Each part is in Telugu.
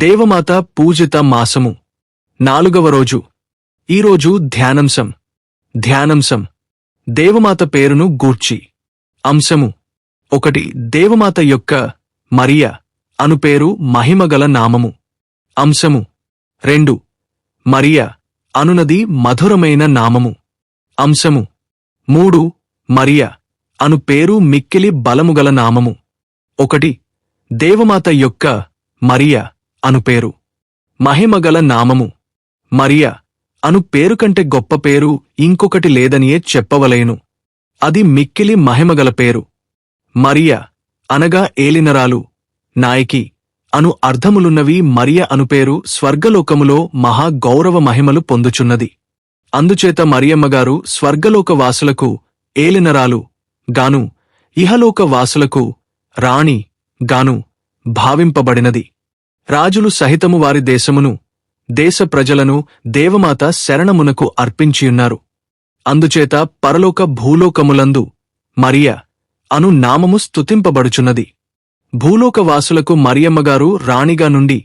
దేవమాత పూజిత మాసము 4వ రోజు. ఈరోజు ధ్యానాంశం దేవమాత పేరును గూర్చి. అంశము 1. దేవమాత యొక్క మరియ అను పేరు మహిమగల నామము. అంశము 2. మరియ అనునది మధురమైన నామము. అంశము 3. మరియ అను పేరు మిక్కిలి బలముగల నామము. 1. దేవమాత యొక్క మరియ అను పేరు మహిమగల నామము. మరియ అను పేరు కంటే గొప్ప పేరు ఇంకొకటి లేదనియే చెప్పవలేను. అది మిక్కిలి మహిమగల పేరు. మరియ అనగా ఏలినరాలు, నాయకి అను అర్థములున్నవి. మరియ అను పేరు స్వర్గలోకములో మహా గౌరవ మహిమలు పొందుచున్నది. అందుచేత మరియమ్మగారు స్వర్గలోక వాసులకు ఏలినరాలు గాను, ఇహలోక వాసులకు రాణి గాను భావింపబడినది. రాజులు సహితము వారి దేశమును, దేశ ప్రజలను దేవమాత శరణమునకు అర్పించియున్నారు. అందుచేత పరలోక భూలోకములందు మరియ అను నామము స్తుతింపబడుచున్నది. భూలోక వాసులకు మరియమ్మగారు రాణిగా నుండి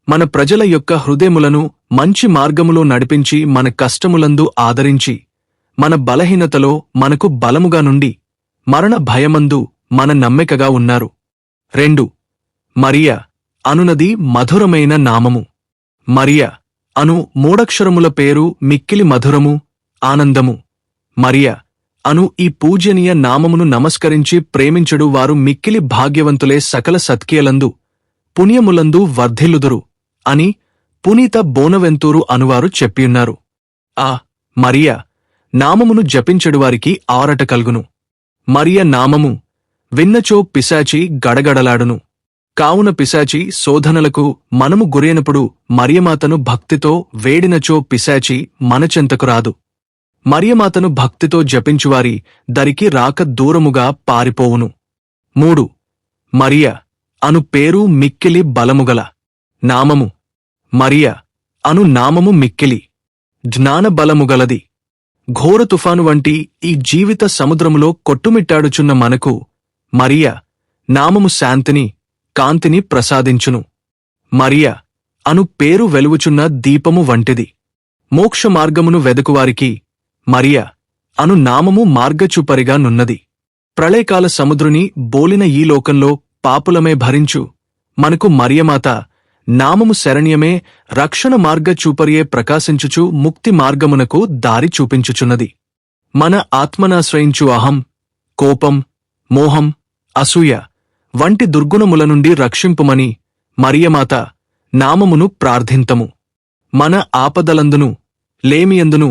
మన ప్రజల యొక్క హృదయములను మంచి మార్గములో నడిపించి, మన కష్టములందు ఆదరించి, మన బలహీనతలో మనకు బలముగా నుండి, మరణ భయమందు మన నమ్మికగా ఉన్నారు. 2. మరియ అనునది మధురమైన నామము. మరియ అను మూడక్షరముల పేరు మిక్కిలి మధురము, ఆనందము. మరియ అను ఈ పూజనీయ నామమును నమస్కరించి ప్రేమించుడు వారు మిక్కిలి భాగ్యవంతులే, సకల సత్క్రియలందు పుణ్యములందు వర్ధిల్లుదురు అని పునీత బోనవెంతూరు అనువారు చెప్పియున్నారు. ఆ మరియ నామమును జపించెడువారికి ఆరట కల్గును. మరియ నామము విన్నచో పిశాచి గడగడలాడును. కావున పిశాచి శోధనలకు మనము గురైనప్పుడు మరియమాతను భక్తితో వేడినచో పిశాచి మనచెంతకు రాదు. మరియమాతను భక్తితో జపించువారి దరికి రాక దూరముగా పారిపోవును. 3. మరియ అను పేరు మిక్కిలి బలముగల నామము. మరియ అను నామము మిక్కిలి జ్ఞాన బలముగలది. ఘోర తుఫాను వంటి ఈ జీవిత సముద్రములో కొట్టుమిట్టాడుచున్న మనకు మరియ నామము శాంతిని, కాంతిని ప్రసాదించును. మరియ అను పేరు వెలుగుచున్న దీపము వంటిది. మోక్ష మార్గమును వెదుకువారికి మరియ అను నామము మార్గచూపరిగా నున్నది. ప్రళయకాల సముద్రుని బోలిన ఈ లోకంలో పాపులమే భరించు మనకు మరియమాత నామము శరణ్యమే, రక్షణ మార్గచూపరియే ప్రకాశించుచు ముక్తి మార్గమునకు దారి చూపించుచున్నది. మన ఆత్మనాశ్రయించు అహం, కోపం, మోహం, అసూయ వంటి దుర్గుణముల నుండి రక్షింపుమని మరియమాత నామమును ప్రార్థింతము. మన ఆపదలందును, లేమియందును,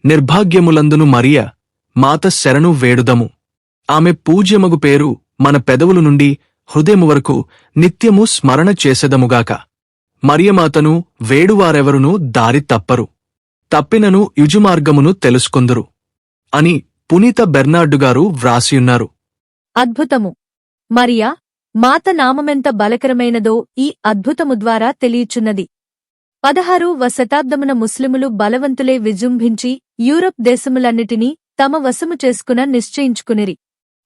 నిర్భాగ్యములందును మరియ మాత శరణు వేడుదము. ఆమె పూజ్యమగు పేరు మన పెదవుల నుండి హృదయము వరకు నిత్యము స్మరణ చేసెదముగాక. మరియమాతను వేడువారెవరునూ దారి తప్పరు, తప్పినను యుజుమార్గమును తెలుసుకొందురు అని పునీత బెర్నార్డుగారు వ్రాసియున్నారు. అద్భుతము. మరియా మాత నామమెంత బలకరమైనదో ఈ అద్భుతము ద్వారా తెలియచున్నది. 16వ శతాబ్దమున ముస్లిములు బలవంతులే విజృంభించి యూరప్ దేశములన్నిటినీ తమ వశము చేసుకున నిశ్చయించుకునిరి.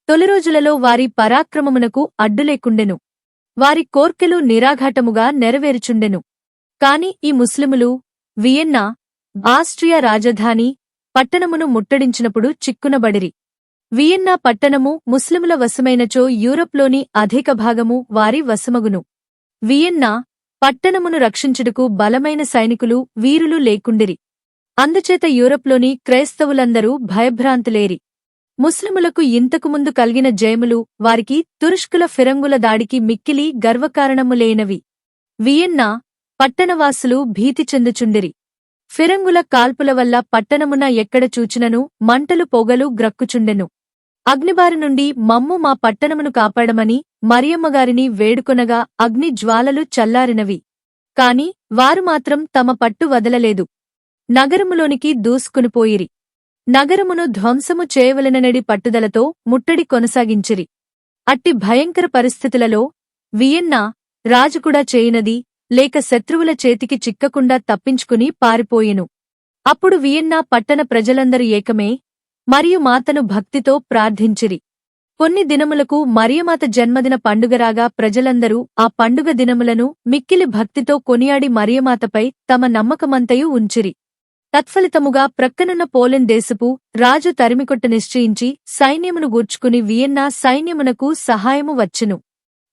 తొలి రోజులలో వారి పరాక్రమమునకు అడ్డులేకుండెను. వారి కోర్కెలు నిరాఘాటముగా నెరవేరుచుండెను. కాని ఈ ముస్లిములు వియన్నా, ఆస్ట్రియా రాజధాని పట్టణమును ముట్టడించినప్పుడు చిక్కునబడిరి. వియన్నా పట్టణము ముస్లిముల వశమైనచో యూరప్లోని అధిక భాగము వారి వశమగును. వియన్నా పట్టణమును రక్షించుటకు బలమైన సైనికులు, వీరులు లేకుండిరి. అందుచేత యూరప్లోని క్రైస్తవులందరూ భయభ్రాంతులేరి. ముస్లిములకు ఇంతకుముందు కలిగిన జయములు వారికి తురుష్కుల ఫిరంగుల దాడికి మిక్కిలి గర్వకారణములేనవి. వియన్నా పట్టణవాసులు భీతి చెందుచుండిరి. ఫిరంగుల కాల్పుల వల్ల పట్టణమున ఎక్కడ చూచినను మంటలు పొగలు గ్రక్కుచుండెను. అగ్నిబారి నుండి మమ్ము మా పట్టణమును కాపాడమని మరియమ్మగారిని వేడుకొనగా అగ్ని జ్వాలలు చల్లారినవి. కాని వారు మాత్రం తమ పట్టు వదలలేదు. నగరములోనికి దూసుకునిపోయిరి. నగరమును ధ్వంసము చేయవలెననడి పట్టుదలతో ముట్టడి కొనసాగించిరి. అట్టి భయంకర పరిస్థితులలో వియన్నా రాజుకూడా చేయనది లేక శత్రువుల చేతికి చిక్కకుండా తప్పించుకుని పారిపోయెను. అప్పుడు వియన్నా పట్టణ ప్రజలందరూ ఏకమే మరియు మాతను భక్తితో ప్రార్థించిరి. కొన్ని దినములకు మరియమాత జన్మదిన పండుగరాగా ప్రజలందరూ ఆ పండుగ దినములను మిక్కిలి భక్తితో కొనియాడి మరియమాతపై తమ నమ్మకమంతయు ఉంచిరి. తత్ఫలితముగా ప్రక్కనున్న పోలెండ్ దేశపు రాజు తరిమికొట్ట నిశ్చయించి సైన్యమును గూర్చుకుని వియన్నా సైన్యమునకు సహాయము వచ్చెను.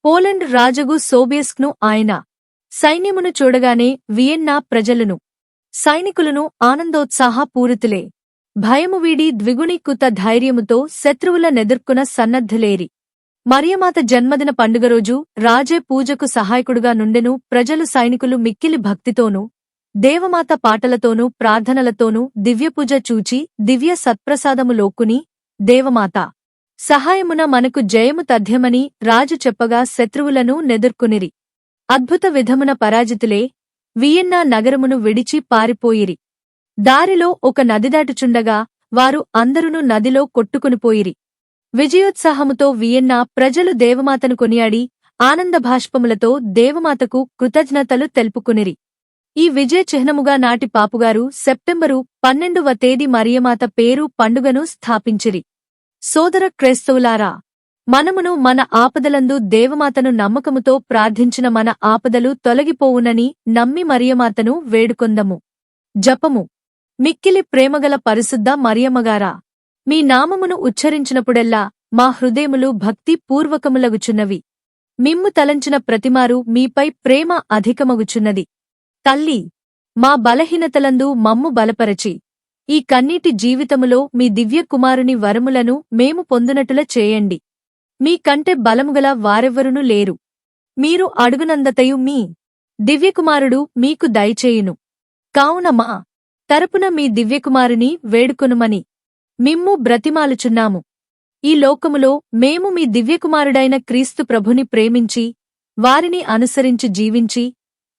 పోలెండ్ రాజగు సోబియస్క్ను ఆయన సైన్యమును చూడగానే వియన్నా ప్రజలును సైనికులను ఆనందోత్సాహపూరితులే. భయము వీడి ద్విగుణీకృత ధైర్యముతో శత్రువుల నెదుర్కొన సన్నద్ధులేరి. మరియమాత జన్మదిన పండుగరోజు రాజే పూజకు సహాయకుడుగా నుండెను. ప్రజలు సైనికులు మిక్కిలి భక్తితోనూ దేవమాత పాటలతోనూ ప్రార్థనలతోనూ దివ్యపూజ చూచి దివ్య సత్ప్రసాదము లోకుని దేవమాత సహాయమున మనకు జయము తథ్యమని రాజు చెప్పగా శత్రువులను నెదుర్కొనిరి. అద్భుత విధమున పరాజితులే వియన్నా నగరమును విడిచి పారిపోయిరి. దారిలో ఒక నది దాటుచుండగా వారు అందరును నదిలో కొట్టుకునిపోయిరి. విజయోత్సాహముతో వియన్నా ప్రజలు దేవమాతను కొనియాడి ఆనందభాష్పములతో దేవమాతకు కృతజ్ఞతలు తెలుపుకునిరి. ఈ విజయ చిహ్నముగా నాటి పాపుగారు సెప్టెంబరు 12వ తేదీ మరియమాత పేరు పండుగను స్థాపించిరి. సోదర క్రైస్తవులారా, మనమును మన ఆపదలందు దేవమాతను నమ్మకముతో ప్రార్థించిన మన ఆపదలు తొలగిపోవునని నమ్మి మరియమాతను వేడుకొందము. జపము. మిక్కిలి ప్రేమగల పరిశుద్ధ మరియమ్మగారా, మీ నామమును ఉచ్చరించినప్పుడెల్లా మా హృదయములు భక్తి పూర్వకములగుచున్నవి. మిమ్ము తలంచిన ప్రతిమారు మీపై ప్రేమ అధికమగుచున్నది. తల్లి, మా బలహీనతలందు మమ్ము బలపరచి ఈ కన్నీటి జీవితములో మీ దివ్య కుమారుని వరములను మేము పొందునటుల చేయండి. మీ కంటే బలముగల వారెవ్వరునూ లేరు. మీరు అడుగునందతయు మీ దివ్యకుమారుడు మీకు దయచేయును. కావున మా తరపున మీ దివ్యకుమారుని వేడుకొనుమని మిమ్ము బ్రతిమాలుచున్నాము. ఈ లోకములో మేము మీ దివ్యకుమారుడైన క్రీస్తు ప్రభుని ప్రేమించి వారిని అనుసరించి జీవించి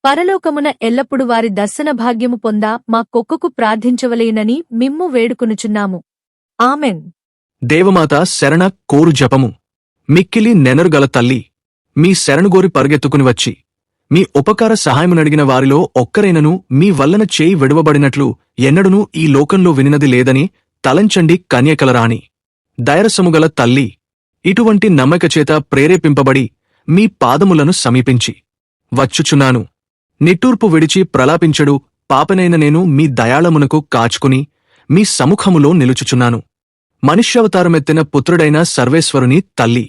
పరలోకమున ఎల్లప్పుడు వారి దర్శన భాగ్యము పొందా మా కొక్కకు ప్రార్థించవలేనని మిమ్ము వేడుకొనుచున్నాము. ఆమెన్. దేవమాత శరణ కోరు జపము. మిక్కిలి నెనరుగల తల్లి, మీ శరణుగోరి పరుగెత్తుకుని వచ్చి మీ ఉపకార సహాయమునడిగిన వారిలో ఒక్కరైనను మీ వల్లన చేయి విడువబడినట్లు ఎన్నడునూ ఈ లోకంలో వినినది లేదని తలంచండి కన్యకలరాణి. దయరసముగల తల్లి, ఇటువంటి నమ్మకచేత ప్రేరేపింపబడి మీ పాదములను సమీపించి వచ్చుచున్నాను. నిట్టూర్పు విడిచి ప్రలాపించడు పాపనైన నేను మీ దయాళమునకు కాచుకుని మీ సముఖములో నిలుచుచున్నాను. మనుష్యావతారమెత్తిన పుత్రుడైన సర్వేశ్వరుని తల్లి,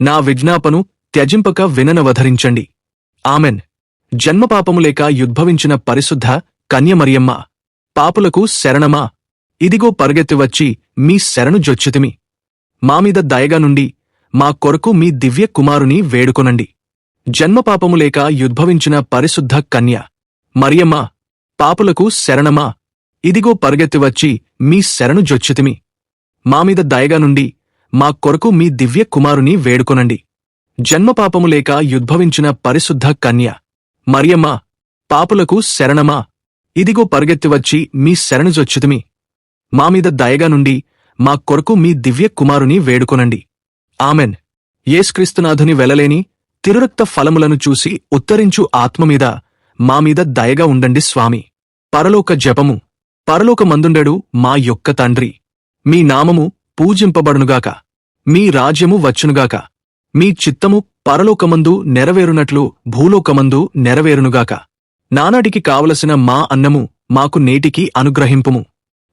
నా విజ్ఞాపను త్యజింపక విననవధరించండి. ఆమెన్. జన్మపాపములేక యుద్భవించిన పరిశుద్ధ కన్యమరియమ్మ, పాపులకు శరణమా, ఇదిగో పరుగెత్తి వచ్చి మీ శరణు జొచ్చితిమి. మామీద దయగా నుండి మా కొరకు మీ దివ్య కుమారుని వేడుకొనండి. జన్మపాపములేక యుద్భవించిన పరిశుద్ధ కన్య మరియమ్మ, పాపులకు శరణమా, ఇదిగో పరుగెత్తి వచ్చి మీ శరణు జొచ్చితిమి. మామీద దయగా నుండి మా కొరకు మీ దివ్య కుమారుని వేడుకొనండి. జన్మపాపములేక యుద్భవించిన పరిశుద్ధ కన్య మరియమ్మ, పాపులకు శరణమా, ఇదిగో పరుగెత్తి వచ్చి మీ శరణు జొచ్చితిమి. మామీద దయగా నుండి మా కొరకు మీ దివ్య కుమారుని వేడుకొనండి. ఆమెన్. యేసుక్రీస్తునాథుని వెలలేని తిరురక్త ఫలములను చూసి ఉత్తరించు ఆత్మమీద మామీద దయగా ఉండండి స్వామి. పరలోక జపము. పరలోకమందుండెడు మా యొక్క తండ్రి, మీ నామము పూజింపబడునుగాక. మీ రాజ్యము వచ్చునుగాక. మీ చిత్తము పరలోకమందు నెరవేరునట్లు భూలోకమందు నెరవేరునుగాక. నానాటికి కావలసిన మా అన్నము మాకు నేటికి అనుగ్రహింపుము.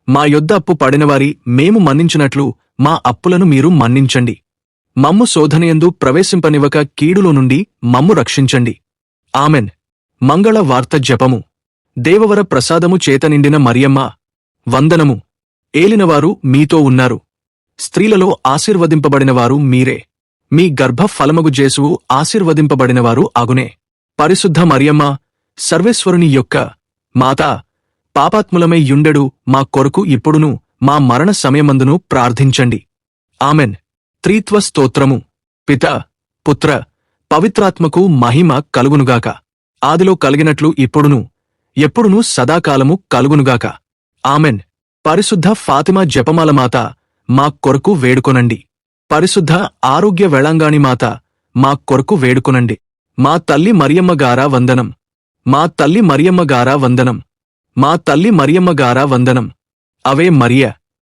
మా యొద్ద అప్పు పడినవారి మేము మన్నించినట్లు మా అప్పులను మీరు మన్నించండి. మమ్ము శోధనయందు ప్రవేశింపనివ్వక కీడులో నుండి మమ్ము రక్షించండి. ఆమెన్. మంగళ వార్త జపము. దేవవర ప్రసాదము చేత నిండిన మరియమ్మ, వందనము. ఏలినవారు మీతో ఉన్నారు. స్త్రీలలో ఆశీర్వదింపబడినవారు మీరే. మీ గర్భ ఫలమగు జేసువు ఆశీర్వదింపబడినవారు అగునే. పరిశుద్ధ మరియమ్మ, సర్వేశ్వరుని యొక్క మాతా, పాపాత్ములమై యుండెడు మా కొరకు ఇప్పుడును మా మరణ సమయమందును ప్రార్థించండి. ఆమెన్. త్రీత్వ స్తోత్రము. పిత, పుత్ర, పవిత్రాత్మకు మహిమ కలుగునుగాక. ఆదిలో కలిగినట్లు ఇప్పుడును ఎప్పుడునూ సదాకాలము కలుగునుగాక. ఆమెన్. పరిశుద్ధ ఫాతిమా జపమాల మాత, మా కొరకు వేడుకొనండి. పరిశుద్ధ ఆరోగ్య వేళాంగాణి మాత, మా కొరకు వేడుకొనండి. మా తల్లి మరియమ్మ గారా వందనం. మా తల్లి మరియమ్మ గారా వందనం. మా తల్లి మరియమ్మ గారా వందనం. అవే మరియ.